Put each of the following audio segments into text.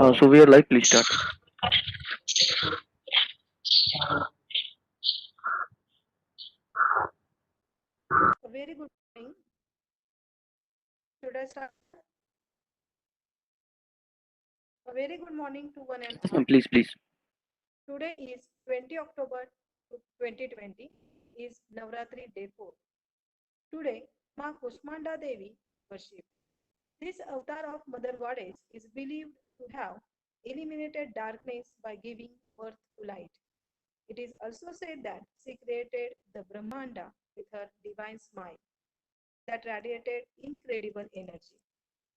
So we are live, please start. A very good morning. Should I start? A very good morning to one and all. Please. Today is 20 October 2020 is Navratri Day 4. Today, Ma Kushmanda Devi worship. This avatar of Mother Goddess is believed to have eliminated darkness by giving birth to light. It is also said that she created the Brahmanda with her divine smile that radiated incredible energy.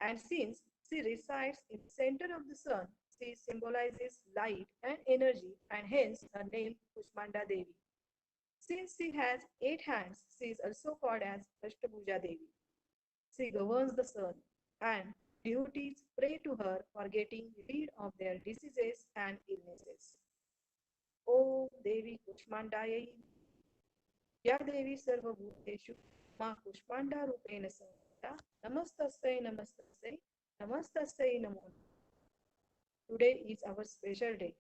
And since she resides in the center of the sun, she symbolizes light and energy, and hence her name Kushmanda Devi. Since she has 8 hands, she is also called as Ashtabhuja Devi. She governs the sun, and devotees pray to her for getting rid of their diseases and illnesses. O Devi Kushmandayai, या देवी सर्वभूतेषु मा कुष्मांडा रूपेण संस्थिता नमस्तस्यै नमस्तस्यै नमस्तस्यै नमो नमः. Today is our special day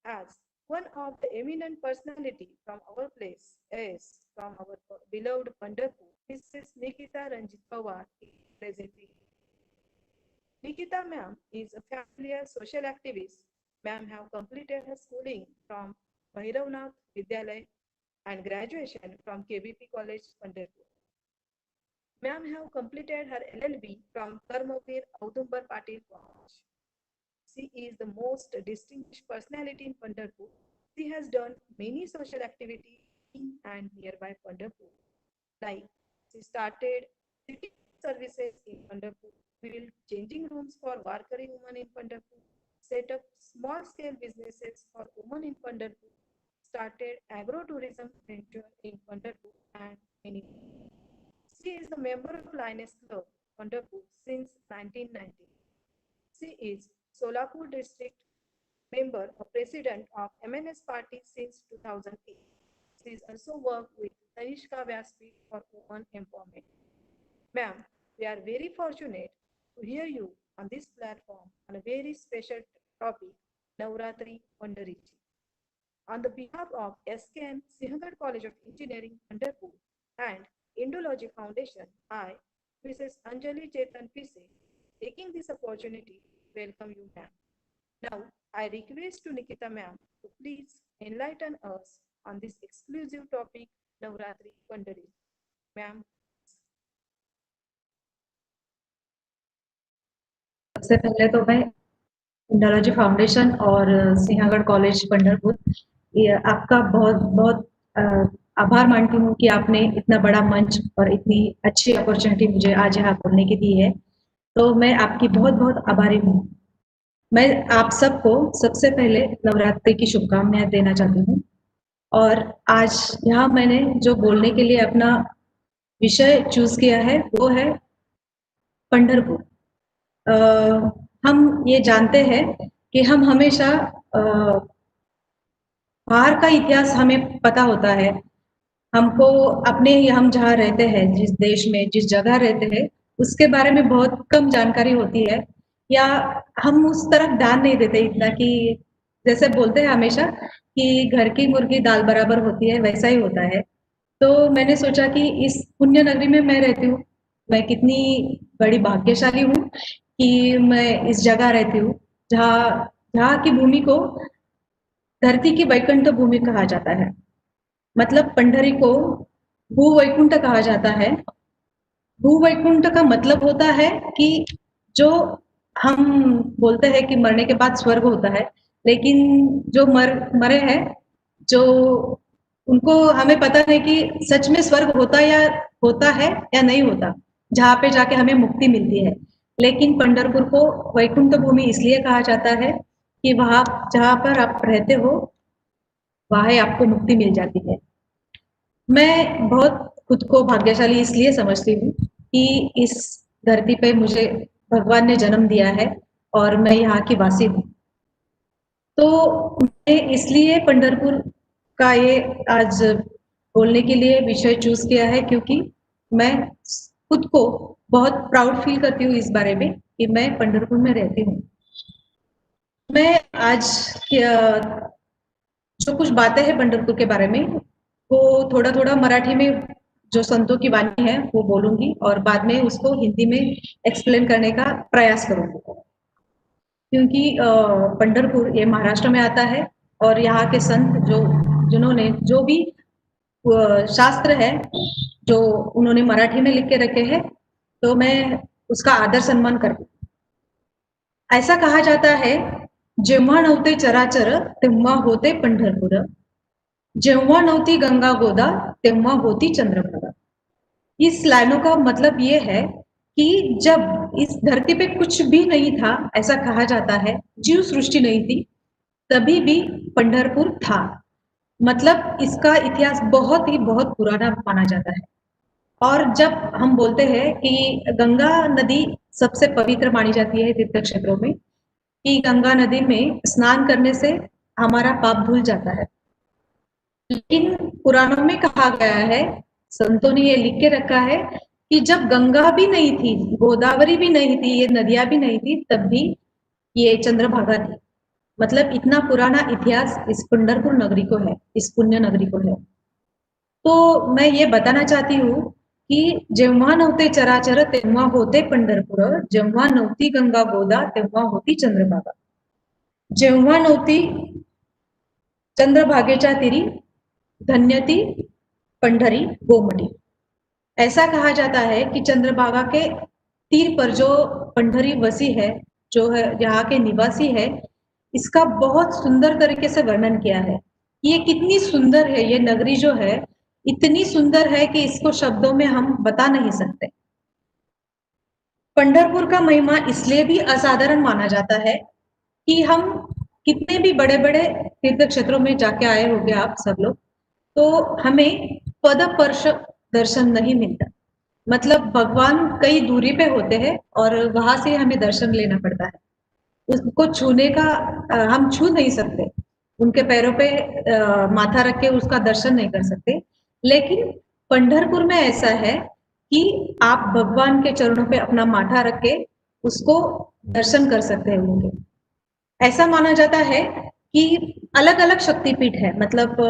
as one of the eminent personality from our place is from our beloved Pandharpur, Mrs. Nikita Ranjit Pawar is present here. Nikita ma'am is a familiar social activist. Ma'am have completed her schooling from Bhairavnath Vidyalaya and graduation from KBP College, Pandharpur. Ma'am have completed her LLB from Karmavir Audumbar Patil College. She is the most distinguished personality in Pandharpur. She has done many social activities in and nearby Pandharpur. Like she started city services in Pandharpur, built changing rooms for Warkari women in Pandharpur, set up small-scale businesses for women in Pandharpur, started agro-tourism venture in Pandharpur, and many more. She is the member of Lioness Club, Pandharpur, since 1990. She is Solapur district member or president of MNS party since 2008. She has also worked with Tanishka Vyaspeed for women empowerment. Ma'am, we are very fortunate to hear you on this platform on a very special topic, Navratri Pandarichi. On the behalf of SKM Sinhagad College of Engineering, Pandharpur, and Indology Foundation, I, Mrs. Anjali Chetan Pise, taking this opportunity to welcome you, ma'am. Now, I request to Nikita ma'am to please enlighten us on this exclusive topic, Navratri Pandari. Ma'am. सबसे पहले तो मैं Indology foundation और Sinhagad college Pandharpur ये आपका बहुत बहुत आभार मानती हूँ कि आपने इतना बड़ा मंच और इतनी अच्छी अपॉर्चुनिटी मुझे आज यहाँ बोलने की दी है, तो मैं आपकी बहुत बहुत आभारी हूँ। मैं आप सबको सबसे पहले नवरात्रि की शुभकामनाएं देना चाहती हूँ और आज यहाँ मैंने जो बोलने के लिए अपना विषय चूज किया है वो है पंढरपुर। हम ये जानते हैं कि हम हमेशा बाहर का इतिहास हमें पता होता है, हमको अपने हम जहाँ रहते हैं, जिस देश में जिस जगह रहते हैं उसके बारे में बहुत कम जानकारी होती है, या हम उस तरफ ध्यान नहीं देते इतना कि जैसे बोलते हैं हमेशा कि घर की मुर्गी दाल बराबर होती है, वैसा ही होता है। तो मैंने सोचा कि इस पुण्य नगरी में मैं रहती हूँ, मैं कितनी बड़ी भाग्यशाली हूँ कि मैं इस जगह रहती हूँ जहाँ जहाँ की भूमि को धरती की वैकुंठ भूमि कहा जाता है। मतलब पंढरी को भूवैकुंठ कहा जाता है। भूवैकुंठ का मतलब होता है कि जो हम बोलते हैं कि मरने के बाद स्वर्ग होता है, लेकिन जो मरे हैं, जो उनको हमें पता नहीं कि सच में स्वर्ग होता है या नहीं होता, जहाँ पे जाके हमें मुक्ति मिलती है। लेकिन पंढरपुर को वैकुंठ भूमि इसलिए कहा जाता है कि वहाँ जहाँ पर आप रहते हो वहाँ आपको मुक्ति मिल जाती है। मैं बहुत खुद को भाग्यशाली इसलिए समझती हूँ कि इस धरती पे मुझे भगवान ने जन्म दिया है और मैं यहाँ की वासी हूँ। तो मैं इसलिए पंढरपुर का ये आज बोलने के लिए विषय चूज किया है, क्योंकि मैं खुद को बहुत प्राउड फील करती हूँ इस बारे में कि मैं पंढरपुर में रहती हूँ। मैं आज जो कुछ बातें हैं पंढरपुर के बारे में वो थोड़ा थोड़ा मराठी में जो संतों की वाणी है वो बोलूंगी और बाद में उसको हिंदी में एक्सप्लेन करने का प्रयास करूंगी, क्योंकि पंढरपुर ये महाराष्ट्र में आता है और यहाँ के संत जो जिन्होंने जो भी शास्त्र है जो उन्होंने मराठी में लिख के रखे हैं, तो मैं उसका आदर सम्मान करती हूँ। ऐसा कहा जाता है, जेव्हा नव्हते चराचर तेव्हा होते पंढरपूर, जेव्हा नव्हती गंगा गोदा तेव्हा होती चंद्रभागा। इस लाइनों का मतलब ये है कि जब इस धरती पे कुछ भी नहीं था, ऐसा कहा जाता है, जीव सृष्टि नहीं थी, तभी भी पंढरपुर था। मतलब इसका इतिहास बहुत पुराना माना जाता है। और जब हम बोलते हैं कि गंगा नदी सबसे पवित्र मानी जाती है तीर्थ क्षेत्रों में, कि गंगा नदी में स्नान करने से हमारा पाप धुल जाता है, लेकिन पुराणों में कहा गया है, संतों ने ये लिख के रखा है कि जब गंगा भी नहीं थी, गोदावरी भी नहीं थी, ये नदियां भी नहीं थी, तब भी ये चंद्रभागा थी। मतलब इतना पुराना इतिहास इस पंढरपुर नगरी को है, इस पुण्य नगरी को है। तो मैं ये बताना चाहती हूँ कि जेव्हा नव्हते चराचर तेव्हा होते पंढरपूर, जेव्हा नव्हती गंगा गोदा तेव्हा होती चंद्रभागा, जेव्हा नव्हती चंद्रभागेच्या तीरी धन्य ती पंढरी गोमटी। ऐसा कहा जाता है कि चंद्रभागा के तीर पर जो पंढरी वसी है, जो है यहाँ के निवासी है, इसका बहुत सुंदर तरीके से वर्णन किया है। ये कितनी सुंदर है, ये नगरी जो है इतनी सुंदर है कि इसको शब्दों में हम बता नहीं सकते। पंढरपुर का महिमा इसलिए भी असाधारण माना जाता है कि हम कितने भी बड़े बड़े तीर्थ क्षेत्रों में जाके आए होंगे आप सब लोग, तो हमें पद स्पर्श दर्शन नहीं मिलता। मतलब भगवान कई दूरी पे होते हैं और वहां से हमें दर्शन लेना पड़ता है। उसको छूने का हम छू नहीं सकते, उनके पैरों पे माथा रख के उसका दर्शन नहीं कर सकते। लेकिन पंढरपुर में ऐसा है कि आप भगवान के चरणों पे अपना माथा रख के उसको दर्शन कर सकते हैं उनके। ऐसा माना जाता है कि अलग अलग शक्तिपीठ है। मतलब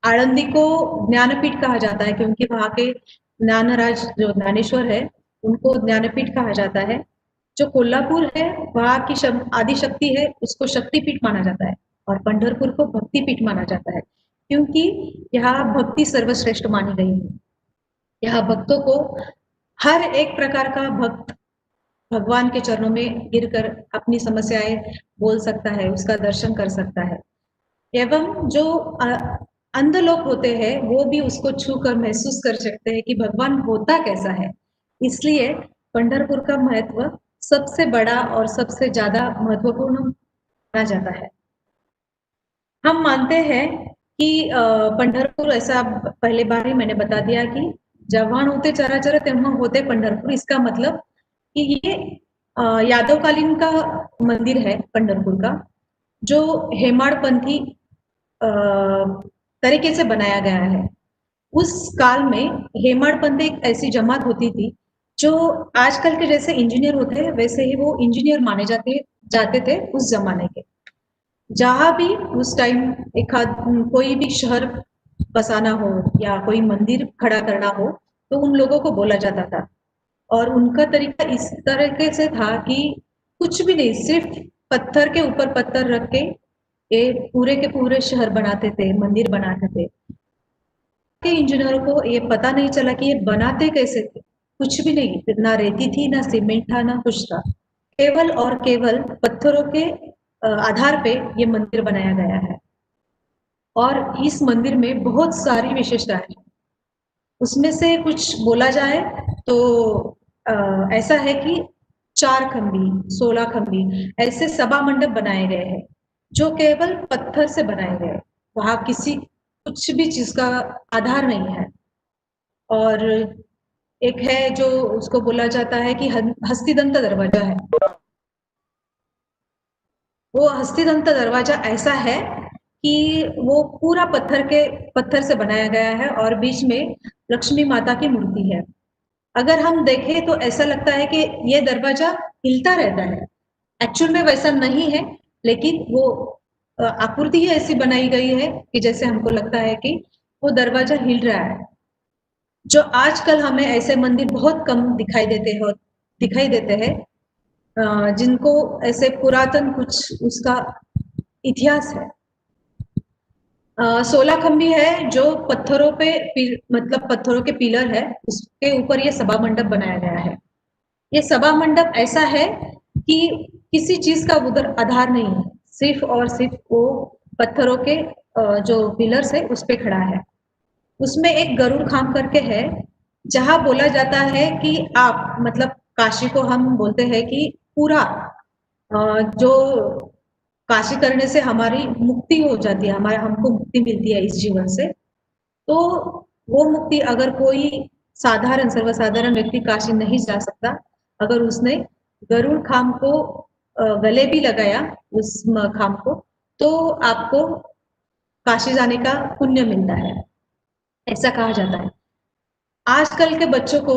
आळंदी को ज्ञानपीठ कहा जाता है क्योंकि वहाँ के ज्ञानराज जो ज्ञानेश्वर है उनको ज्ञानपीठ कहा जाता है। जो कोल्हापुर है वहाँ की आदि शक्ति है, उसको शक्तिपीठ माना जाता है। और पंढरपुर को भक्तिपीठ माना जाता है क्योंकि यहाँ भक्ति सर्वश्रेष्ठ मानी गई है। यहाँ भक्तों को हर एक प्रकार का भक्त भगवान के चरणों में गिरकर अपनी समस्याएं बोल सकता है, उसका दर्शन कर सकता है। एवं जो अंध लोग होते हैं वो भी उसको छू कर महसूस कर सकते हैं कि भगवान होता कैसा है। इसलिए पंढरपुर का महत्व सबसे बड़ा और सबसे ज्यादा महत्वपूर्ण माना जाता है। हम मानते हैं कि पंढरपुर, ऐसा पहले बार ही मैंने बता दिया कि जवान होते चराचर तेव्हा होते पंढरपुर, इसका मतलब कि ये यादवकालीन का मंदिर है पंढरपुर का, जो हेमाड़पंथी तरीके से बनाया गया है। उस काल में हेमाड़पंथ एक ऐसी जमात होती थी जो आजकल के जैसे इंजीनियर होते हैं वैसे ही वो इंजीनियर माने जाते थे उस जमाने के। जहां भी उस टाइम एक कोई भी शहर बसाना हो या कोई मंदिर खड़ा करना हो तो उन लोगों को बोला जाता था। और उनका तरीका इस तरीके से था कि कुछ भी नहीं, सिर्फ पत्थर के ऊपर पत्थर रख के ये पूरे के पूरे शहर बनाते थे, मंदिर बनाते थे। के इंजीनियरों को ये पता नहीं चला कि ये बनाते कैसे थे। कुछ भी नहीं, ना रेती थी, ना सीमेंट था, ना कुछ था। केवल और केवल पत्थरों के आधार पे ये मंदिर बनाया गया है। और इस मंदिर में बहुत सारी विशेषताएं हैं। उसमें से कुछ बोला जाए तो ऐसा है कि 4 खंबी, 16 खंबी ऐसे सभा मंडप बनाए गए हैं जो केवल पत्थर से बनाए गए। वहां किसी कुछ भी चीज का आधार नहीं है। और एक है जो उसको बोला जाता है कि हस्तिदंत दरवाजा है। वो हस्तिदंत दरवाजा ऐसा है कि वो पूरा पत्थर से बनाया गया है और बीच में लक्ष्मी माता की मूर्ति है। अगर हम देखें तो ऐसा लगता है कि ये दरवाजा हिलता रहता है। एक्चुअल में वैसा नहीं है, लेकिन वो आकृति ही ऐसी बनाई गई है कि जैसे हमको लगता है कि वो दरवाजा हिल रहा है। जो आजकल हमें ऐसे मंदिर बहुत कम दिखाई देते हैं, जिनको ऐसे पुरातन कुछ उसका इतिहास है। 16 खंबी है जो पत्थरों पे मतलब पत्थरों के पिलर है, उसके ऊपर ये सभा मंडप बनाया गया है। ये सभा मंडप ऐसा है कि किसी चीज का उधर आधार नहीं है, सिर्फ और सिर्फ वो पत्थरों के जो पिलर्स है उस पे खड़ा है। उसमें एक गरुड़ खाम करके है, जहां बोला जाता है कि आप मतलब काशी को हम बोलते हैं कि पूरा जो काशी करने से हमारी मुक्ति हो जाती है, हमारा हमको मुक्ति मिलती है इस जीवन से। तो वो मुक्ति अगर कोई सर्वसाधारण व्यक्ति काशी नहीं जा सकता, अगर उसने गरुड़ खाम को गले भी लगाया उस खाम को, तो आपको काशी जाने का पुण्य मिलता है, ऐसा कहा जाता है। आजकल के बच्चों को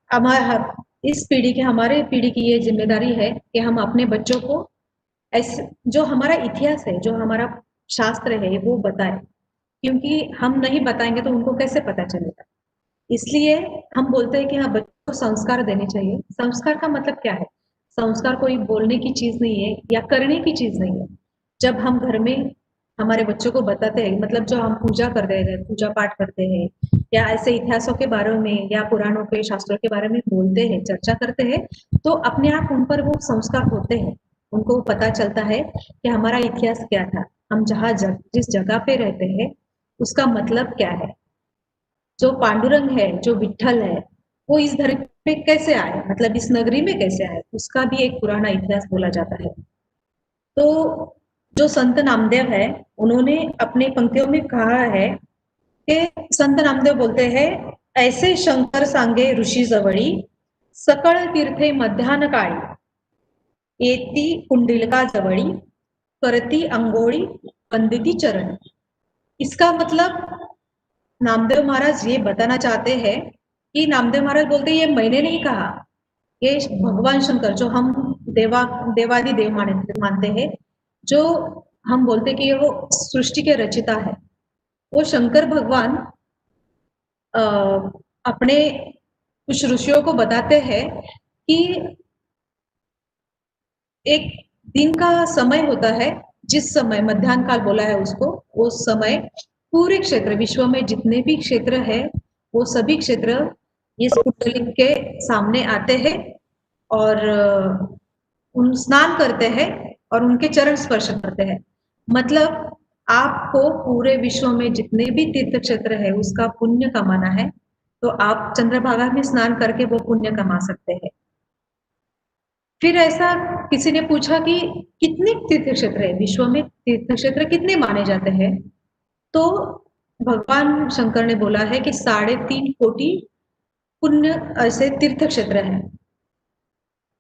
हमारा इस पीढ़ी के हमारे पीढ़ी की ये जिम्मेदारी है कि हम अपने बच्चों को ऐसे जो हमारा इतिहास है, जो हमारा शास्त्र है, वो बताएं, क्योंकि हम नहीं बताएंगे तो उनको कैसे पता चलेगा। इसलिए हम बोलते हैं कि हाँ, बच्चों को संस्कार देने चाहिए। संस्कार का मतलब क्या है? संस्कार कोई बोलने की चीज नहीं है या करने की चीज नहीं है। जब हम घर में हमारे बच्चों को बताते हैं, मतलब जो हम पूजा करते हैं, पूजा पाठ करते हैं या ऐसे इतिहासों के बारे में या पुराणों के शास्त्रों के बारे में बोलते हैं, चर्चा करते हैं, तो अपने आप उन पर वो संस्कार होते हैं। उनको पता चलता है कि हमारा इतिहास क्या था, हम जिस जगह पे रहते हैं उसका मतलब क्या है। जो पांडुरंग है, जो विठल है, वो इस धरती पे कैसे आए, मतलब इस नगरी में कैसे आए, उसका भी एक पुराना इतिहास बोला जाता है। तो जो संत नामदेव है, उन्होंने अपने पंक्तियों में कहा है कि संत नामदेव बोलते हैं, ऐसे शंकर सांगे ऋषी जवळी, सकळ तीर्थे मध्यान काळी, येती कुंडिलका जवळी, करती अंगोळी, वंदिती चरण। इसका मतलब नामदेव महाराज ये बताना चाहते हैं कि नामदेव महाराज बोलते ये मैंने नहीं कहा, ये भगवान शंकर, जो हम देवादि देव मानते हैं, जो हम बोलते कि ये वो सृष्टि के रचिता है, वो शंकर भगवान अपने कुछ ऋषियों को बताते हैं कि एक दिन का समय होता है, जिस समय मध्याह्न काल बोला है उसको, उस समय पूरे क्षेत्र विश्व में जितने भी क्षेत्र है, वो सभी क्षेत्र इस कुंडली के सामने आते हैं और उन स्नान करते हैं और उनके चरण स्पर्श करते हैं। मतलब आपको पूरे विश्व में जितने भी तीर्थ क्षेत्र है उसका पुण्य कमाना है, तो आप चंद्रभागा में स्नान करके वो पुण्य कमा सकते हैं। फिर ऐसा किसी ने पूछा कि कितने तीर्थ क्षेत्र है विश्व में, तीर्थ क्षेत्र कितने माने जाते हैं? तो भगवान शंकर ने बोला है कि 3.5 कोटि पुण्य ऐसे तीर्थ क्षेत्र हैं।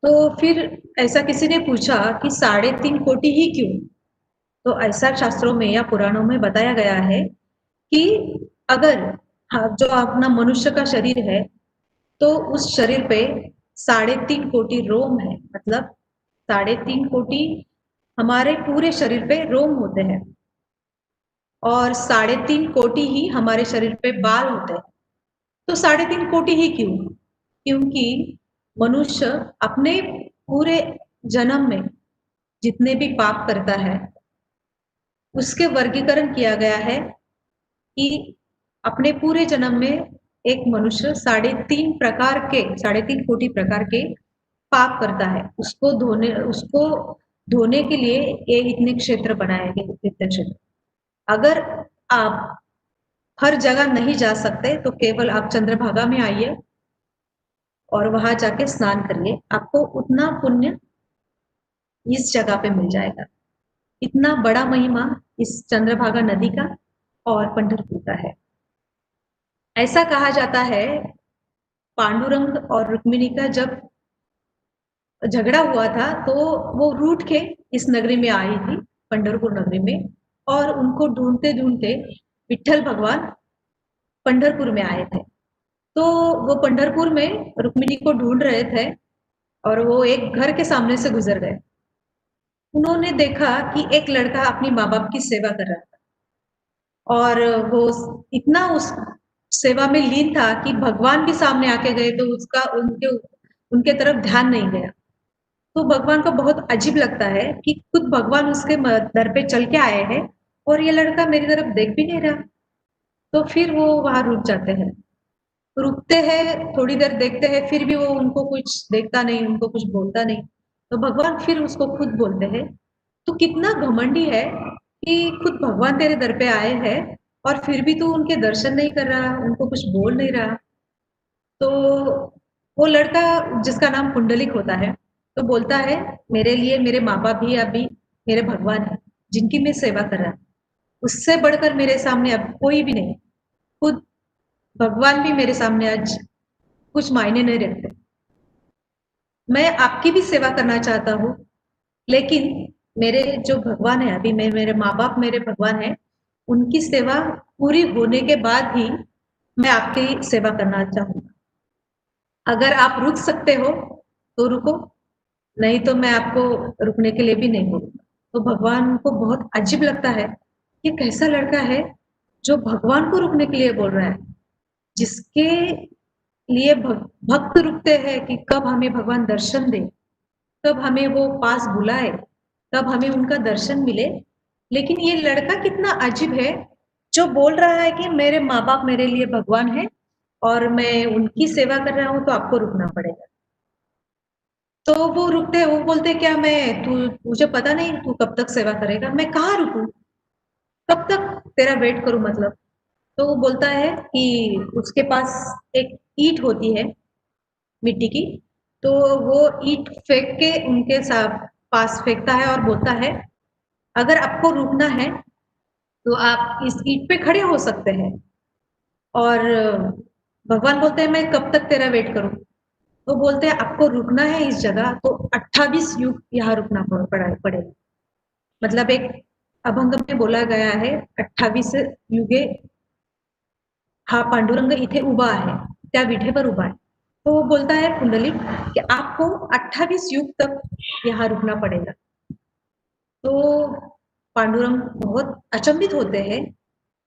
तो फिर ऐसा किसी ने पूछा कि 3.5 कोटि ही क्यों? तो ऐसा शास्त्रों में या पुराणों में बताया गया है कि अगर जो अपना मनुष्य का शरीर है, तो उस शरीर पे 3.5 कोटि रोम है, मतलब 3.5 कोटि हमारे पूरे शरीर पे रोम होते हैं और 3.5 कोटि ही हमारे शरीर पे बाल होते हैं। तो 3.5 कोटि ही क्यों? क्योंकि मनुष्य अपने पूरे जन्म में जितने भी पाप करता है, उसके वर्गीकरण किया गया है कि अपने पूरे जन्म में एक मनुष्य 3.5 कोटि प्रकार के पाप करता है। उसको धोने के लिए ये इतने क्षेत्र बनाए गए, तीर्थ क्षेत्र। अगर आप हर जगह नहीं जा सकते तो केवल आप चंद्रभागा में आइए और वहां जाके स्नान करिए, आपको उतना पुण्य इस जगह पे मिल जाएगा। इतना बड़ा महिमा इस चंद्रभागा नदी का और पंढरपुर का है। ऐसा कहा जाता है, पांडुरंग और रुक्मिणी का जब झगड़ा हुआ था, तो वो रूठ के इस नगरी में आई थी, पंढरपुर नगरी में, और उनको ढूंढते ढूंढते विठल भगवान पंढरपुर में आए थे। तो वो पंढरपुर में रुक्मिणी को ढूंढ रहे थे और वो एक घर के सामने से गुजर गए। उन्होंने देखा कि एक लड़का अपनी माँ-बाप की सेवा कर रहा था और वो इतना उस सेवा में लीन था कि भगवान भी सामने आके गए तो उसका उनके उनके तरफ ध्यान नहीं गया। तो भगवान को बहुत अजीब लगता है कि खुद भगवान उसके दर पे चल के आए हैं और ये लड़का मेरी तरफ देख भी नहीं रहा। तो फिर वो वहाँ रुक जाते हैं। रुकते हैं, थोड़ी देर देखते हैं, फिर भी वो उनको कुछ देखता नहीं, उनको कुछ बोलता नहीं। तो भगवान फिर उसको खुद बोलते हैं, "तू कितना घमंडी है कि खुद भगवान तेरे दर पे आए हैं और फिर भी तू उनके दर्शन नहीं कर रहा, उनको कुछ बोल नहीं रहा।" तो वो लड़का जिसका नाम पुंडलिक होता है, तो बोलता है, "मेरे लिए मेरे माँ-बाप ही अभी मेरे भगवान हैं, जिनकी मैं सेवा कर रहा हूँ। उससे बढ़कर मेरे सामने अब कोई भी नहीं। खुद भगवान भी मेरे सामने आज कुछ मायने नहीं रखते। मैं आपकी भी सेवा करना चाहता हूँ, लेकिन मेरे जो भगवान है अभी मैं मेरे माँ-बाप मेरे भगवान हैं, उनकी सेवा पूरी होने के बाद ही मैं आपकी सेवा करना चाहूँगा। अगर आप रुक सकते हो, तो रुको, नहीं तो मैं आपको रुकने के लिए भी नहीं बोलूँगा।" तो भगवान को बहुत अजीब लगता है, ये कैसा लड़का है, जो भगवान को रुकने के लिए बोल रहा है। जिसके लिए भक्त रुकते हैं कि कब हमें भगवान दर्शन दे, कब हमें वो पास बुलाए, कब हमें उनका दर्शन मिले। लेकिन ये लड़का कितना अजीब है, जो बोल रहा है कि मेरे माँ-बाप मेरे लिए भगवान हैं और मैं उनकी सेवा कर रहा हूँ तो आपको रुकना पड़ेगा। तो वो रुकते हैं, वो बोलते हैं क्या मैं तू मुझे पता नहीं तू कब तक सेवा करेगा, मैं कहाँ रुकूँ? कब तक तेरा वेट करूँ मतलब? तो वो बोलता है कि उसके पास एक ईंट होती है मिट्टी की, तो वो ईंट फेंक के उनके पास फेंकता है और बोलता है, "अगर आपको रुकना है, तो आप इस ईंट पे खड़े हो सकते हैं।" और भगवान बोलते हैं, "मैं कब तक तेरा वेट करूँ?" तो बोलते हैं, "आपको रुकना है इस जगह, तो 28 युग यहाँ रुकना पड़ेगा।" मतलब एक अभंग में बोला गया है, "28 युगे हा पांडुरंग इथे उभा आहे, त्या विठेवर उभा आहे." तो वो बोलता है कुंडलिक कि आपको 28 युग तक यहाँ रुकना पड़ेगा। तो पांडुरंग बहुत अचंभित होते हैं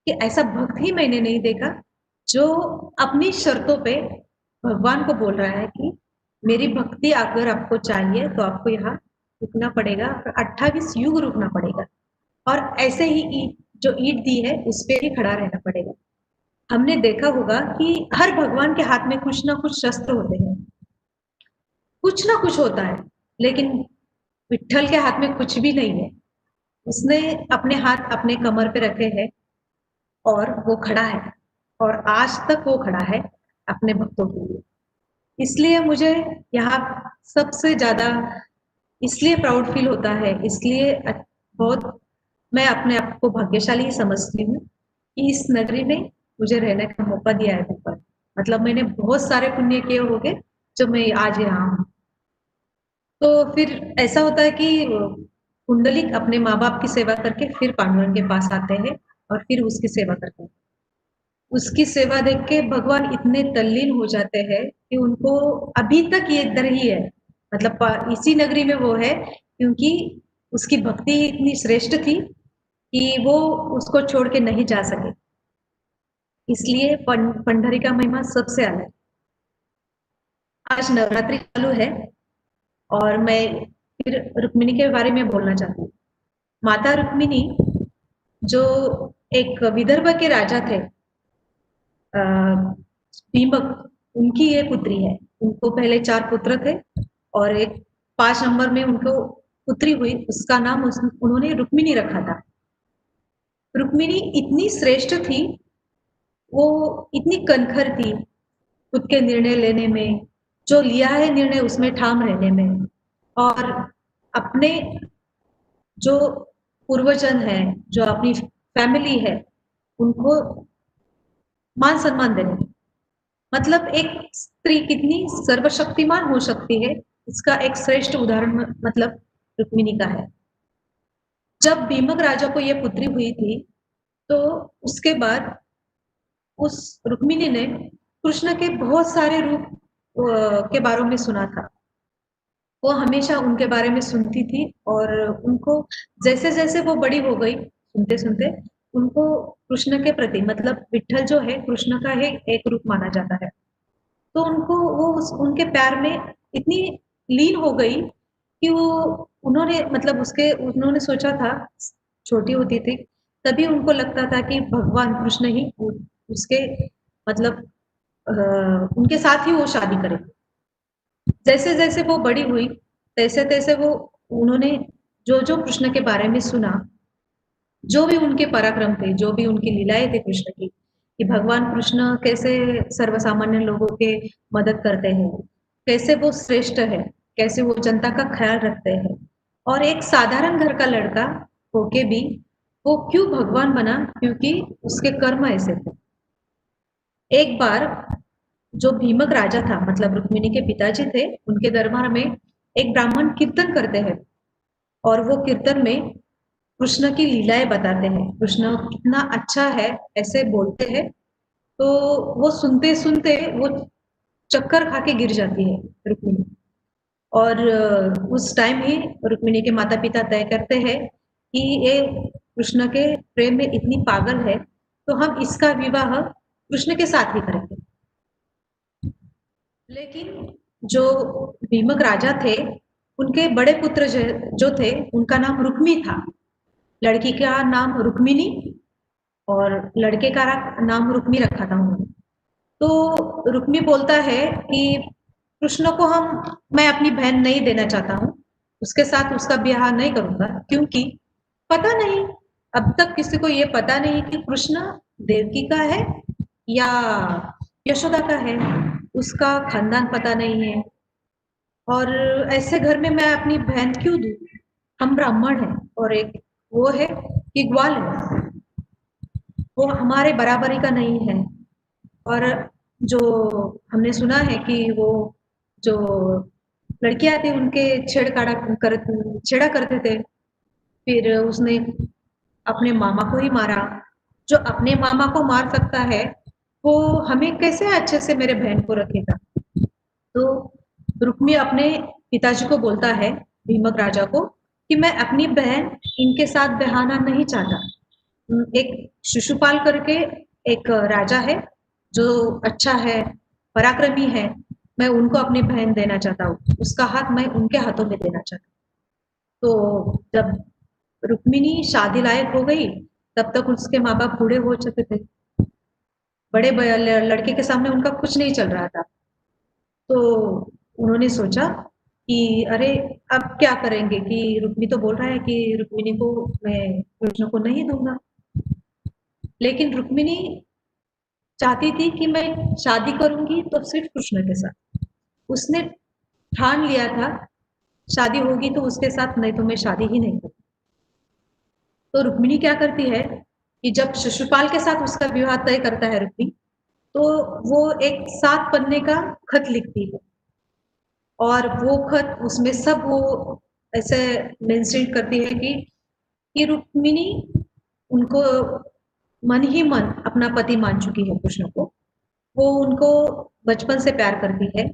कि ऐसा भक्त ही मैंने नहीं देखा जो अपनी शर्तों पे भगवान को बोल रहा है कि मेरी भक्ति अगर आपको चाहिए तो आपको यहाँ रुकना पड़ेगा और 28 युग रुकना पड़ेगा और ऐसे ही ईट जो ईट दी है उस पे ही खड़ा रहना पड़ेगा। हमने देखा होगा कि हर भगवान के हाथ में कुछ ना कुछ शस्त्र होते हैं, कुछ ना कुछ होता है, लेकिन विट्ठल के हाथ में कुछ भी नहीं है। उसने अपने हाथ अपने कमर पे रखे हैं और वो खड़ा है और आज तक वो खड़ा है अपने भक्तों के लिए। इसलिए मुझे यहाँ सबसे ज़्यादा इसलिए प्राउड फील होता है, इसलिए बहुत मैं अपने आप को भाग्यशाली ही समझती हूँ कि इस नगरी में मुझे रहने का मौका दिया है भगवान। मतलब मैंने बहुत सारे पुण्य किए होंगे, जो मैं आज यहाँ हूँ। तो फिर ऐसा होता है कि कुंडलिक अपने माँ-बाप की सेवा करके फिर पांडुरंग के पास आते हैं और फिर उसकी सेवा करते हैं। उसकी सेवा देख के भगवान इतने तल्लीन हो जाते हैं कि उनको अभी तक ये इधर ही है। मतलब इसी नगरी में वो है क्योंकि उसकी भक्ति इतनी श्रेष्ठ थी कि वो उसको छोड़ के नहीं जा सके। इसलिए पंढरी का महिमा सबसे अलग है। आज नवरात्रि चालू है और मैं फिर रुक्मिणी के बारे में बोलना चाहती हूँ। माता रुक्मिणी जो एक विदर्भ के राजा थे दीमक उनकी ये पुत्री है। उनको पहले 4 पुत्र थे और एक 5 नंबर में उनको पुत्री हुई, उसका नाम उन्होंने रुक्मिणी रखा था। रुक्मिणी इतनी श्रेष्ठ थी, वो इतनी कनखर थी खुद के निर्णय लेने में, जो लिया है निर्णय उसमें ठाम रहने में और अपने जो पूर्वजन है, जो अपनी फैमिली है, उनको मान सम्मान देने में। मतलब एक स्त्री कितनी सर्वशक्तिमान हो सकती है, इसका एक श्रेष्ठ उदाहरण मतलब रुक्मिणी का है। जब भीमक राजा को ये पुत्री हुई थी, तो उसके बाद उस रुक्मिणी ने कृष्ण के बहुत सारे रूप के बारे में सुना था। वो हमेशा उनके बारे में सुनती थी और उनको जैसे जैसे वो बड़ी हो गई सुनते सुनते उनको कृष्ण के प्रति मतलब विट्ठल जो है कृष्ण का ही एक रूप माना जाता है। तो उनको वो उनके प्यार में इतनी लीन हो गई कि वो उन्होंने मतलब उसके उन्होंने सोचा था छोटी होती थी तभी उनको लगता था कि भगवान कृष्ण ही उसके मतलब उनके साथ ही वो शादी करे। जैसे जैसे वो बड़ी हुई तैसे तैसे वो उन्होंने जो जो कृष्ण के बारे में सुना, जो भी उनके पराक्रम थे, जो भी उनकी लीलाएं थी कृष्ण की, कि भगवान कृष्ण कैसे सर्वसामान्य लोगों के मदद करते हैं, कैसे वो श्रेष्ठ है, कैसे वो जनता का ख्याल रखते हैं और एक साधारण घर का लड़का होके भी वो क्यों भगवान बना क्योंकि उसके कर्म ऐसे थे। एक बार जो भीमक राजा था मतलब रुक्मिणी के पिताजी थे उनके दरबार में एक ब्राह्मण कीर्तन करते हैं और वो कीर्तन में कृष्ण की लीलाएं बताते हैं कृष्ण कितना अच्छा है ऐसे बोलते हैं। तो वो सुनते सुनते वो चक्कर खा के गिर जाती है रुक्मिणी और उस टाइम ही रुक्मिणी के माता पिता तय करते हैं कि ये कृष्ण के प्रेम में इतनी पागल है तो हम इसका विवाह कृष्ण के साथ ही करेंगे। लेकिन जो भीमक राजा थे उनके बड़े पुत्र जो थे उनका नाम रुक्मी था। लड़की का नाम रुक्मिणी और लड़के का नाम रुक्मी रखा था उन्होंने। तो रुक्मी बोलता है कि कृष्ण को हम मैं अपनी बहन नहीं देना चाहता हूँ उसके साथ उसका ब्याह नहीं करूंगा क्योंकि पता नहीं अब तक किसी को ये पता नहीं कि कृष्ण देवकी का है या यशोदा का है उसका खानदान पता नहीं है और ऐसे घर में मैं अपनी बहन क्यों दूँ। हम ब्राह्मण हैं और एक वो है कि ग्वाल है वो हमारे बराबरी का नहीं है और जो हमने सुना है कि वो जो लड़कियां थी उनके छेड़ा करते थे फिर उसने अपने मामा को ही मारा। जो अपने मामा को मार सकता है वो हमें कैसे अच्छे से मेरे बहन को रखेगा। तो रुक्मी अपने पिताजी को बोलता है भीमक राजा को कि मैं अपनी बहन इनके साथ बहाना नहीं चाहता। एक शिशुपाल करके एक राजा है जो अच्छा है पराक्रमी है मैं उनको अपनी बहन देना चाहता हूँ उसका हाथ मैं उनके हाथों में देना चाहता हूँ। तो जब रुक्मिणी शादी लायक हो गई तब तक उसके माँ बाप बूढ़े हो चुके थे। बड़े लड़के के सामने उनका कुछ नहीं चल रहा था। तो उन्होंने सोचा कि अरे अब क्या करेंगे कि रुक्मी तो बोल रहा है कि रुक्मिणी को मैं कृष्ण को नहीं दूंगा। लेकिन रुक्मिणी चाहती थी कि मैं शादी करूंगी तो सिर्फ कृष्ण के साथ। उसने ठान लिया था शादी होगी तो उसके साथ नहीं तो मैं शादी ही नहीं करूंगी। तो रुक्मिणी क्या करती है कि जब शिशुपाल के साथ उसका विवाह तय करता है रुक्मी तो वो एक 7 पन्ने का खत लिखती है और वो खत उसमें सब वो ऐसे मेंशन करती है कि रुक्मिणी उनको मन ही मन अपना पति मान चुकी है कृष्ण को। वो उनको बचपन से प्यार करती है।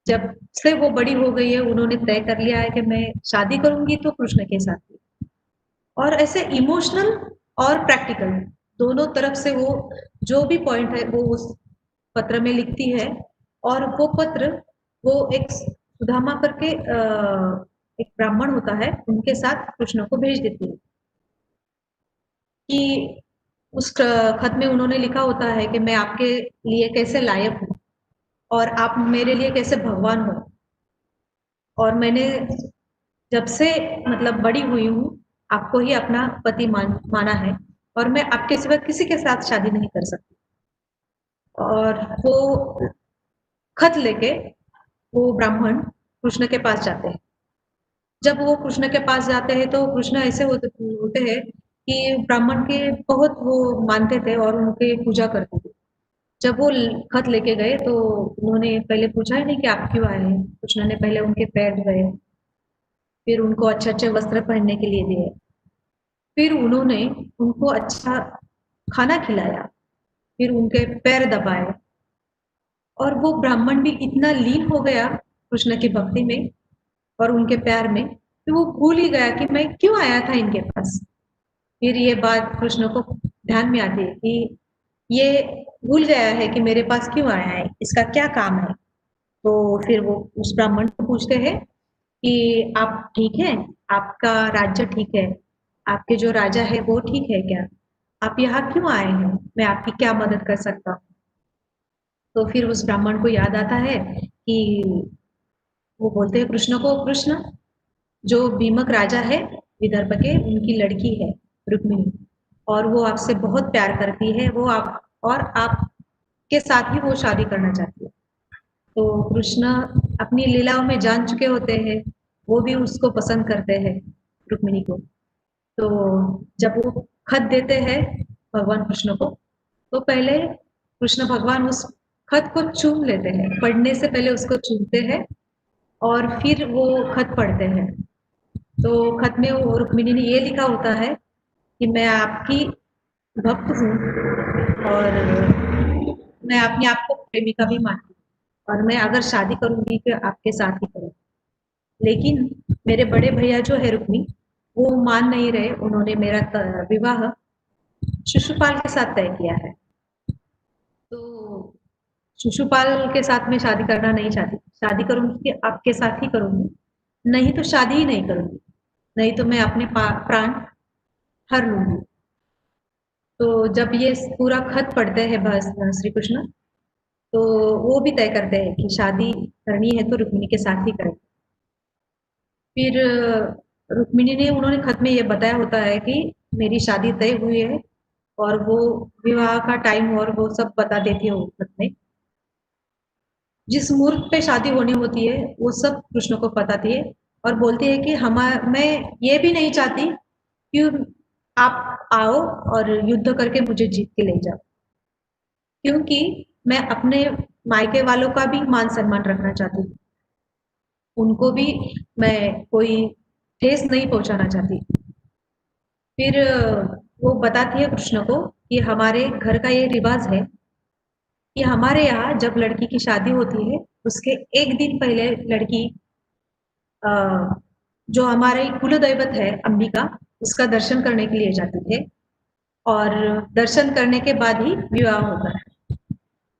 जब से वो बड़ी हो गई है उन्होंने तय कर लिया है कि मैं शादी करूंगी तो कृष्ण के साथ ही। और ऐसे इमोशनल और प्रैक्टिकल दोनों तरफ से वो जो भी पॉइंट है वो उस पत्र में लिखती है और वो पत्र वो एक सुदामा करके एक ब्राह्मण होता है उनके साथ कृष्ण को भेज देती है कि उस खत में उन्होंने लिखा होता है कि मैं आपके लिए कैसे लायक हूँ और आप मेरे लिए कैसे भगवान हो और मैंने जब से मतलब बड़ी हुई हूँ आपको ही अपना पति माना है और मैं आपके सिवा किसी के साथ शादी नहीं कर सकती। और वो खत लेके वो ब्राह्मण कृष्ण के पास जाते हैं। जब वो कृष्ण के पास जाते हैं तो कृष्ण ऐसे होते हैं कि ब्राह्मण के बहुत वो मानते थे और उनके पूजा करते थे। जब वो खत लेके गए तो उन्होंने पहले पूछा ही नहीं कि आप क्यों आए हैं। कृष्ण ने पहले उनके पैर धोए फिर उनको अच्छे अच्छे वस्त्र पहनने के लिए दिए फिर उन्होंने उनको अच्छा खाना खिलाया फिर उनके पैर दबाए और वो ब्राह्मण भी इतना लीन हो गया कृष्ण की भक्ति में और उनके प्यार में, तो वो भूल ही गया कि मैं क्यों आया था इनके पास। फिर ये बात कृष्ण को ध्यान में आती है कि ये भूल गया है कि मेरे पास क्यों आया है, इसका क्या काम है। तो फिर वो उस ब्राह्मण को पूछते हैं कि आप ठीक हैं, आपका राज्य ठीक है, आपके जो राजा है वो ठीक है क्या, आप यहाँ क्यों आए हैं, मैं आपकी क्या मदद कर सकता हूँ। तो फिर उस ब्राह्मण को याद आता है कि वो बोलते हैं कृष्ण को, कृष्ण जो बीमक राजा है विदर्भ के, उनकी लड़की है रुक्मिणी, और वो आपसे बहुत प्यार करती है, वो आप और आपके साथ ही वो शादी करना चाहती है। तो कृष्ण अपनी लीलाओं में जान चुके होते हैं, वो भी उसको पसंद करते हैं रुक्मिणी को। तो जब वो खत देते हैं भगवान कृष्ण को, तो पहले कृष्ण भगवान उस खत को चूम लेते हैं, पढ़ने से पहले उसको चूमते हैं और फिर वो खत पढ़ते हैं। तो खत में वो रुक्मिणी ने ये लिखा होता है कि मैं आपकी भक्त हूँ और मैं अपने आप को प्रेमिका भी मानती हूँ और मैं अगर शादी करूंगी तो आपके साथ ही करूंगी। लेकिन मेरे बड़े भैया जो है रुक्मी, वो मान नहीं रहे, उन्होंने मेरा विवाह शिशुपाल के साथ तय किया है। तो शिशुपाल के साथ मैं शादी करना नहीं चाहती, शादी करूंगी कि आपके साथ ही करूंगी, नहीं तो शादी ही नहीं करूंगी, नहीं तो मैं अपने प्राण हर लूंगी। तो जब ये पूरा खत पढ़ते हैं बस श्री कृष्ण, तो वो भी तय करते हैं कि शादी करनी है तो रुक्मिणी के साथ ही करें। फिर रुक्मिणी ने, उन्होंने खत में ये बताया होता है कि मेरी शादी तय हुई है, और वो विवाह का टाइम और वो सब बता देती है वो खत में। जिस मुहूर्त पे शादी होनी होती है वो सब कृष्ण को बताती है और बोलती है कि मैं ये भी नहीं चाहती कि आप आओ और युद्ध करके मुझे जीत के ले जाओ, क्योंकि मैं अपने मायके वालों का भी मान सम्मान रखना चाहती हूँ, उनको भी मैं कोई ठेस नहीं पहुंचाना चाहती। फिर वो बताती है कृष्ण को कि हमारे घर का ये रिवाज है कि हमारे यहाँ जब लड़की की शादी होती है उसके एक दिन पहले लड़की अ, जो हमारे कुल दैवत है अंबिका, उसका दर्शन करने के लिए जाते थे, और दर्शन करने के बाद ही विवाह होता है।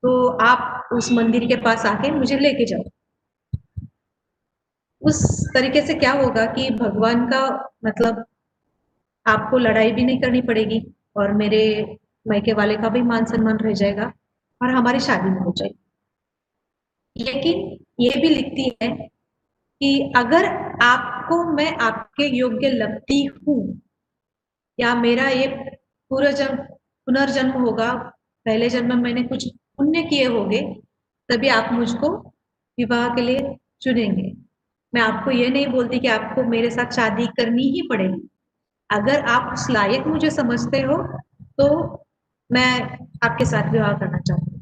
तो आप उस मंदिर के पास आके मुझे लेके जाओ। उस तरीके से क्या होगा कि भगवान का मतलब आपको लड़ाई भी नहीं करनी पड़ेगी, और मेरे मायके वाले का भी मान सम्मान रह जाएगा, और हमारी शादी भी हो जाएगी। लेकिन ये भी लिखती है कि अगर आपको मैं आपके योग्य लगती हूँ, या मेरा ये पूरा जन्म पुनर्जन्म होगा, पहले जन्म में मैंने कुछ पुण्य किए होंगे, तभी आप मुझको विवाह के लिए चुनेंगे। मैं आपको ये नहीं बोलती कि आपको मेरे साथ शादी करनी ही पड़ेगी। अगर आप उस लायक मुझे समझते हो तो मैं आपके साथ विवाह करना चाहती हूँ।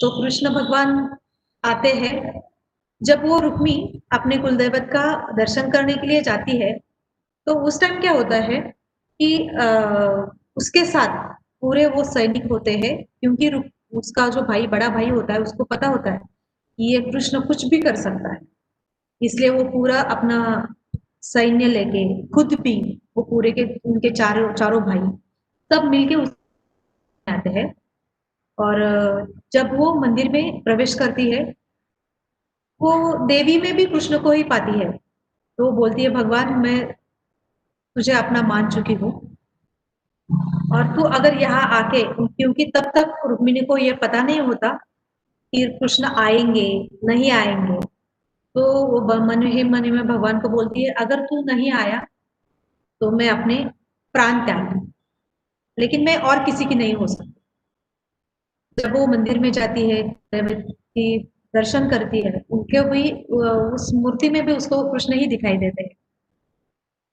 तो कृष्ण भगवान आते हैं। जब वो रुक्मी अपने कुलदेवत का दर्शन करने के लिए जाती है, तो उस टाइम क्या होता है कि उसके साथ पूरे वो सैनिक होते हैं, क्योंकि उसका जो भाई, बड़ा भाई होता है, उसको पता होता है कि ये कृष्ण कुछ भी कर सकता है, इसलिए वो पूरा अपना सैन्य लेके खुद भी, वो पूरे के उनके चारों चारों भाई सब मिलके उस आते हैं। और जब वो मंदिर में प्रवेश करती है, वो देवी में भी कृष्ण को ही पाती है। तो वो बोलती है भगवान, मैं तुझे अपना मान चुकी हूँ, और तू अगर यहाँ आके, क्योंकि तब तक रुक्मिणी को ये पता नहीं होता कि कृष्ण आएंगे नहीं आएंगे, तो वो मन ही मन में भगवान को बोलती है अगर तू नहीं आया तो मैं अपने प्राण त्याग दूं, लेकिन मैं और किसी की नहीं हो सकती। जब वो मंदिर में जाती है, की दर्शन करती है, उनके भी उस मूर्ति में भी उसको कृष्ण ही दिखाई देते हैं।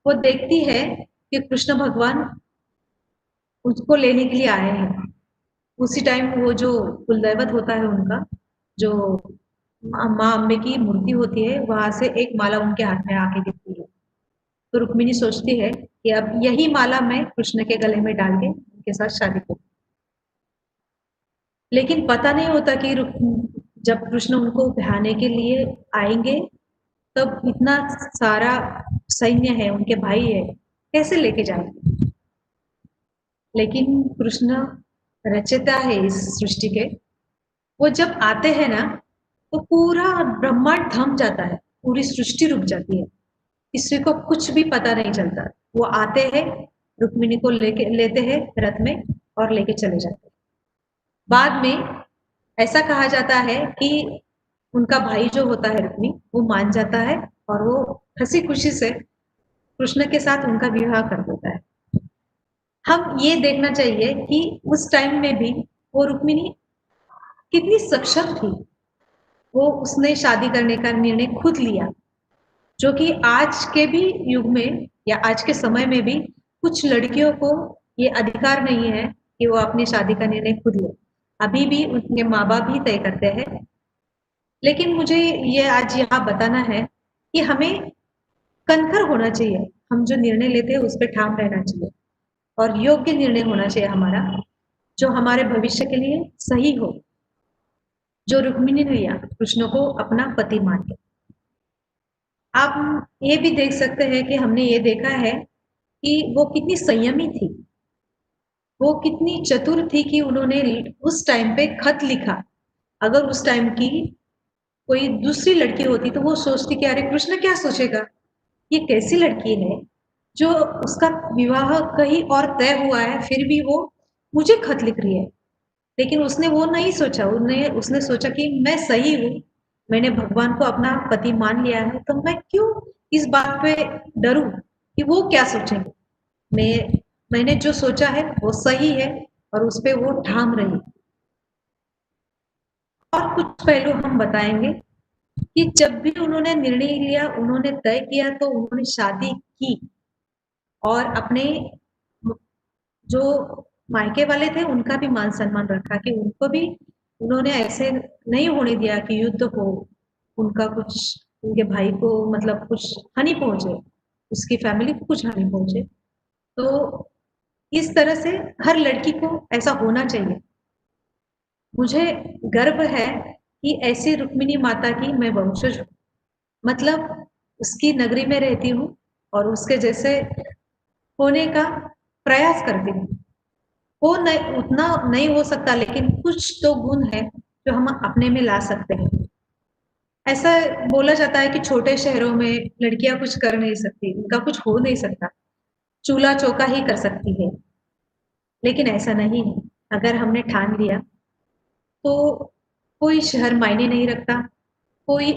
वो देखती है कि कृष्ण भगवान उसको लेने के लिए आए हैं। उसी टाइम वो जो कुलदैवत होता है उनका, जो माँ अम्बे की मूर्ति होती है, वहां से एक माला उनके हाथ में आके गिरती है। तो रुक्मिणी सोचती है कि अब यही माला मैं कृष्ण के गले में डाल के उनके साथ शादी करूँ। लेकिन पता नहीं होता कि जब कृष्ण उनको ब्याहने के लिए आएंगे तब इतना सारा सैन्य है, उनके भाई है, कैसे लेके जाएंगे? लेकिन कृष्ण रचयिता है इस सृष्टि के। वो जब आते हैं ना, तो पूरा ब्रह्मांड थम जाता है, पूरी सृष्टि रुक जाती है, किसी को कुछ भी पता नहीं चलता। वो आते हैं, रुक्मिणी को लेके लेते हैं रथ में और लेके चले जाते हैं। बाद में ऐसा कहा जाता है कि उनका भाई जो होता है रुक्मी, वो मान जाता है और वो हंसी खुशी से कृष्ण के साथ उनका विवाह कर देता है। हम ये देखना चाहिए कि उस टाइम में भी वो रुक्मिणी कितनी सक्षम थी। वो उसने शादी करने का निर्णय खुद लिया, जो कि आज के भी युग में या आज के समय में भी कुछ लड़कियों को ये अधिकार नहीं है कि वो अपनी शादी का निर्णय खुद ले। अभी भी उनके माँ बाप ही तय करते हैं। लेकिन मुझे ये आज यहाँ बताना है कि हमें कनखर होना चाहिए, हम जो निर्णय लेते हैं उस पर ठाम रहना चाहिए और योग्य निर्णय होना चाहिए हमारा, जो हमारे भविष्य के लिए सही हो। जो रुक्मिणी ने लिया कृष्ण को अपना पति मान के। आप ये भी देख सकते हैं कि हमने ये देखा है कि वो कितनी संयमी थी, वो कितनी चतुर थी कि उन्होंने उस टाइम पे खत लिखा। अगर उस टाइम की कोई दूसरी लड़की होती तो वो सोचती कि अरे कृष्ण क्या सोचेगा, ये कैसी लड़की है जो उसका विवाह कहीं और तय हुआ है फिर भी वो मुझे खत लिख रही है। लेकिन उसने वो नहीं सोचा, उसने उसने सोचा कि मैं सही हूँ, मैंने भगवान को अपना पति मान लिया है, तो मैं क्यों इस बात पे डरूं कि वो क्या सोचेंगे। मैंने जो सोचा है वो सही है और उस पे वो ठाम रही। और कुछ पहलू हम बताएंगे कि जब भी उन्होंने निर्णय लिया, उन्होंने तय किया, तो उन्होंने शादी की और अपने जो मायके वाले थे उनका भी मान सम्मान रखा कि उनको भी उन्होंने ऐसे नहीं होने दिया कि युद्ध हो, उनका कुछ, उनके भाई को मतलब कुछ हानि पहुंचे, उसकी फैमिली को कुछ हानि पहुंचे। तो इस तरह से हर लड़की को ऐसा होना चाहिए। मुझे गर्व है कि ऐसी रुक्मिणी माता की मैं वंशज हूँ, मतलब उसकी नगरी में रहती हूँ और उसके जैसे होने का प्रयास करती हूँ। वो नहीं, उतना नहीं हो सकता, लेकिन कुछ तो गुण है जो हम अपने में ला सकते हैं। ऐसा बोला जाता है कि छोटे शहरों में लड़कियां कुछ कर नहीं सकती, उनका कुछ हो नहीं सकता, चूल्हा चौका ही कर सकती है। लेकिन ऐसा नहीं है। अगर हमने ठान लिया तो कोई शहर मायने नहीं रखता, कोई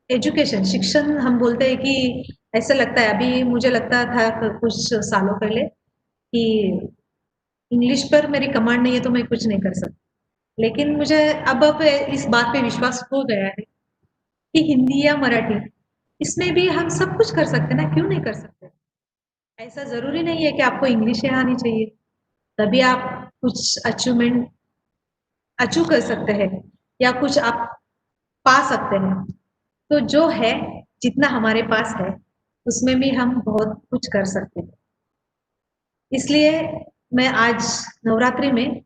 एजुकेशन शिक्षण हम बोलते हैं कि ऐसा लगता है, अभी मुझे लगता था कुछ सालों पहले कि इंग्लिश पर मेरी कमांड नहीं है तो मैं कुछ नहीं कर सकती। लेकिन मुझे अब इस बात पे विश्वास हो गया है कि हिंदी या मराठी, इसमें भी हम सब कुछ कर सकते हैं ना, क्यों नहीं कर सकते। ऐसा जरूरी नहीं है कि आपको इंग्लिश ही आनी चाहिए, तभी आप कुछ अचीवमेंट अचीव कर सकते हैं या कुछ आप पा सकते हैं। तो जो है, जितना हमारे पास है उसमें भी हम बहुत कुछ कर सकते हैं। इसलिए मैं आज नवरात्रि में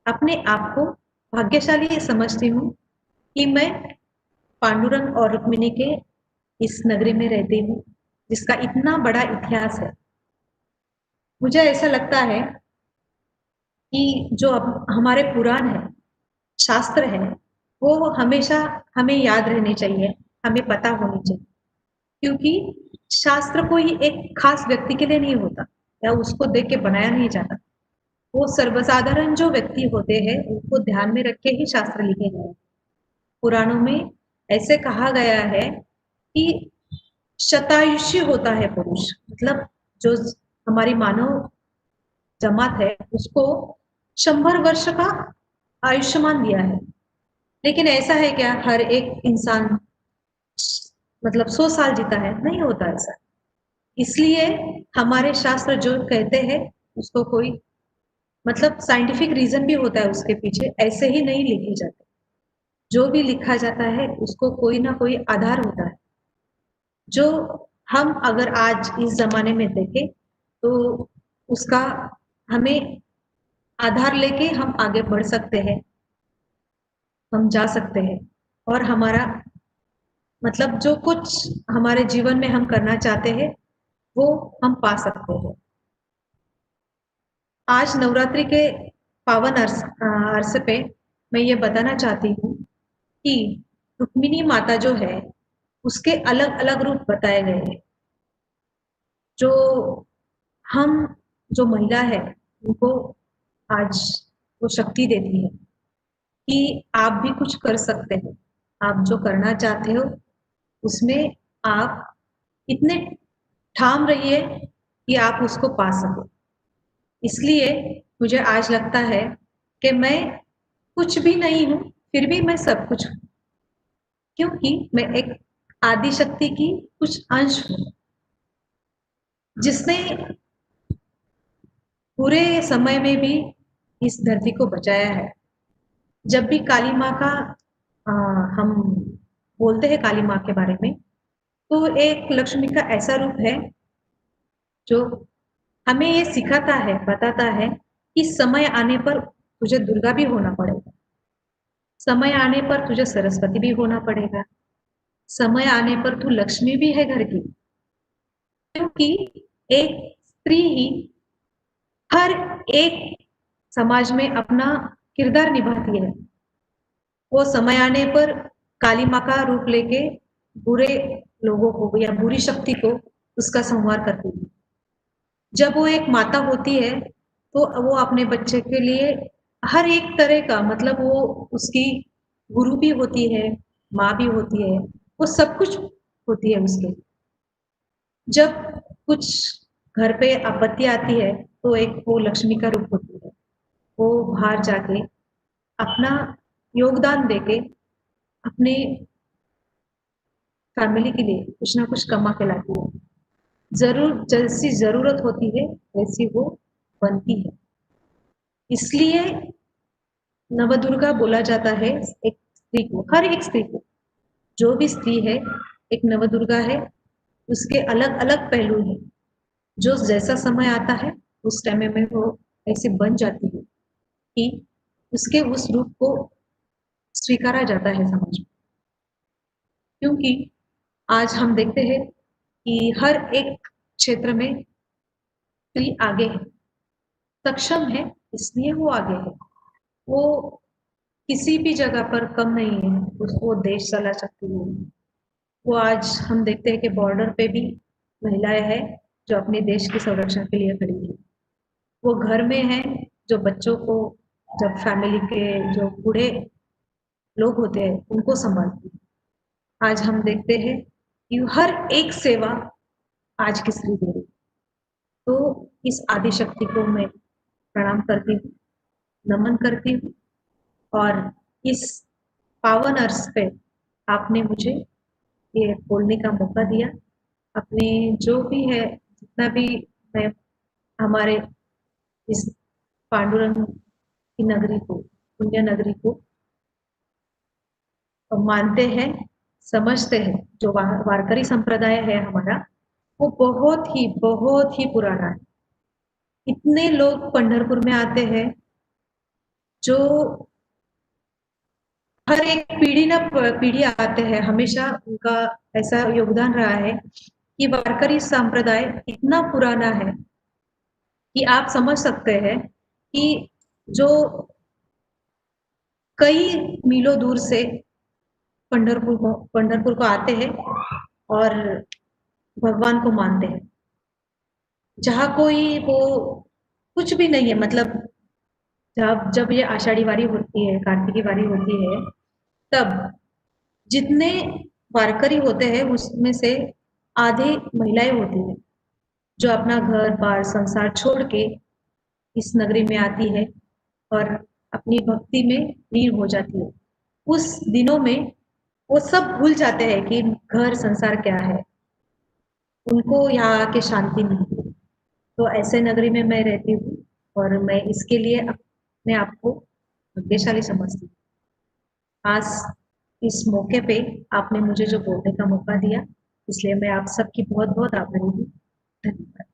अपने आप को भाग्यशाली समझती हूँ कि मैं पांडुरंग और रुक्मिणी के इस नगरी में रहती हूँ, जिसका इतना बड़ा इतिहास है। मुझे ऐसा लगता है कि जो अब हमारे पुराण है, शास्त्र है, वो हमेशा हमें याद रहने चाहिए, हमें पता होनी चाहिए। क्योंकि शास्त्र कोई एक खास व्यक्ति के लिए नहीं होता या उसको देख के बनाया नहीं जाता। वो सर्वसाधारण जो व्यक्ति होते हैं उनको ध्यान में रख के ही शास्त्र लिखे गए हैं। पुराणों में ऐसे कहा गया है कि शतायुष्य होता है पुरुष, मतलब जो हमारी मानव जमात है उसको 100 वर्ष का आयुष्मान दिया है। लेकिन ऐसा है क्या हर एक इंसान मतलब 100 साल जीता है? नहीं होता ऐसा। इसलिए हमारे शास्त्र जो कहते हैं उसको कोई मतलब साइंटिफिक रीजन भी होता है उसके पीछे, ऐसे ही नहीं लिखे जाते। जो भी लिखा जाता है उसको कोई ना कोई आधार होता है, जो हम अगर आज इस जमाने में देखें तो उसका हमें आधार लेके हम आगे बढ़ सकते हैं, हम जा सकते हैं और हमारा मतलब जो कुछ हमारे जीवन में हम करना चाहते हैं वो हम पा सकते हैं। आज नवरात्रि के पावन अरसे पे मैं ये बताना चाहती हूँ कि रुक्मिणी माता जो है उसके अलग अलग रूप बताए गए हैं। जो हम जो महिला है उनको आज वो शक्ति देती है कि आप भी कुछ कर सकते हो। आप जो करना चाहते हो उसमें आप इतने ठाम रहिए कि आप उसको पा सको। इसलिए मुझे आज लगता है कि मैं कुछ भी नहीं हूँ, फिर भी मैं सब कुछ हूँ, क्योंकि मैं एक आदि शक्ति की कुछ अंश हूँ, जिसने पूरे समय में भी इस धरती को बचाया है। जब भी काली माँ का अ, हम बोलते हैं काली माँ के बारे में, तो एक लक्ष्मी का ऐसा रूप है जो हमें ये सिखाता है, बताता है कि समय आने पर तुझे दुर्गा भी होना पड़ेगा, समय आने पर तुझे सरस्वती भी होना पड़ेगा, समय आने पर तू लक्ष्मी भी है घर की, क्योंकि एक स्त्री ही हर एक समाज में अपना किरदार निभाती है। वो समय आने पर काली माँ का रूप लेके बुरे लोगों को या बुरी शक्ति को उसका संहार करती है। जब वो एक माता होती है तो वो अपने बच्चे के लिए हर एक तरह का मतलब वो उसकी गुरु भी होती है, माँ भी होती है, वो सब कुछ होती है उसके। जब कुछ घर पे आपत्ति आती है तो एक वो लक्ष्मी का रूप होती है। वो बाहर जाके अपना योगदान देके अपने फैमिली के लिए कुछ ना कुछ कमा के लाती है। जरूर जैसी जरूरत होती है वैसी वो बनती है। इसलिए नवदुर्गा बोला जाता है एक स्त्री को, हर एक स्त्री को, जो भी स्त्री है एक नवदुर्गा है। उसके अलग अलग पहलू हैं, जो जैसा समय आता है उस टाइम में वो ऐसे बन जाती है कि उसके उस रूप को स्वीकारा जाता है समाज में। क्योंकि आज हम देखते हैं कि हर एक क्षेत्र में स्त्री आगे है, सक्षम है, इसलिए वो आगे है। वो किसी भी जगह पर कम नहीं है, उसको देश चला सकती है। वो आज हम देखते हैं कि बॉर्डर पे भी महिलाएं हैं जो अपने देश की संरक्षण के लिए खड़ी है। वो घर में है जो बच्चों को, जब फैमिली के जो बूढ़े लोग होते हैं उनको संभालती है। आज हम देखते हैं कि हर एक सेवा आज की स्त्री दे रही है। तो इस आदि शक्ति को मैं प्रणाम करती हूँ, नमन करती हूँ। और इस पावन अर्श पे आपने मुझे ये बोलने का मौका दिया। अपने जो भी है, जितना भी मैं हमारे इस पांडुरंग की नगरी को, पुण्य नगरी को मानते हैं, समझते हैं। जो वारकरी संप्रदाय है हमारा, वो बहुत ही पुराना है। इतने लोग पंढरपुर में आते हैं, जो हर एक पीढ़ी न पीढ़ी आते हैं, हमेशा उनका ऐसा योगदान रहा है कि वारकरी संप्रदाय इतना पुराना है कि आप समझ सकते हैं कि जो कई मीलों दूर से पंढरपुर को आते हैं और भगवान को मानते हैं। जहाँ कोई वो कुछ भी नहीं है, मतलब जब जब ये आषाढ़ी वारी होती है, कार्तिकी वारी होती है, तब जितने वारकरी होते हैं उसमें से आधे महिलाएं होती हैं, जो अपना घर बार संसार छोड़ के इस नगरी में आती है और अपनी भक्ति में लीन हो जाती है। उस दिनों में वो सब भूल जाते हैं कि घर संसार क्या है, उनको यहाँ आके शांति मिलती है। तो ऐसे नगरी में मैं रहती हूँ और मैं इसके लिए अपने आप को भाग्यशाली समझती हूँ। आज इस मौके पे आपने मुझे जो बोलने का मौका दिया, इसलिए मैं आप सबकी बहुत बहुत आभारी हूँ। धन्यवाद।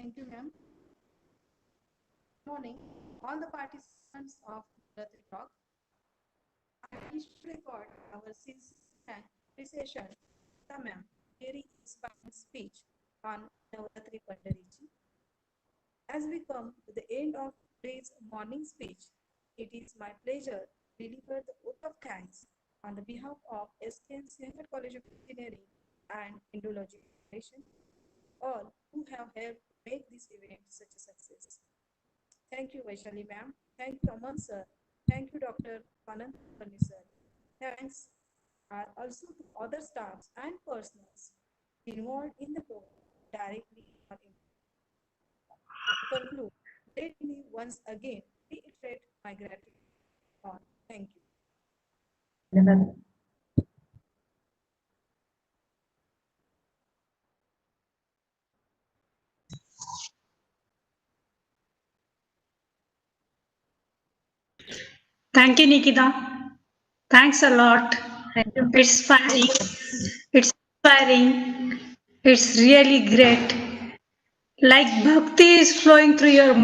Thank you ma'am. morning, all the participants of Navratri Talk. I wish to record our sincere appreciation to the ma'am very inspiring speech on Navratri Pandarichi. As we come to the end of today's morning speech, it is my pleasure to deliver the oath of thanks on the behalf of SKN Srinagar College of Engineering and Indology Foundation, all who have helped make this event such a success. Thank you, Vaishali ma'am. Thank you, Aman sir. Thank you, Dr. Anand Kulkarni sir. Thanks are also to other staffs and personals involved in the program directly or indirectly. To conclude, let me once again reiterate my gratitude. On. Thank you. धन्यवाद। Thank you, Nikita. Thanks a lot. Thank you. It's inspiring. It's inspiring. It's really great. Like bhakti is flowing through your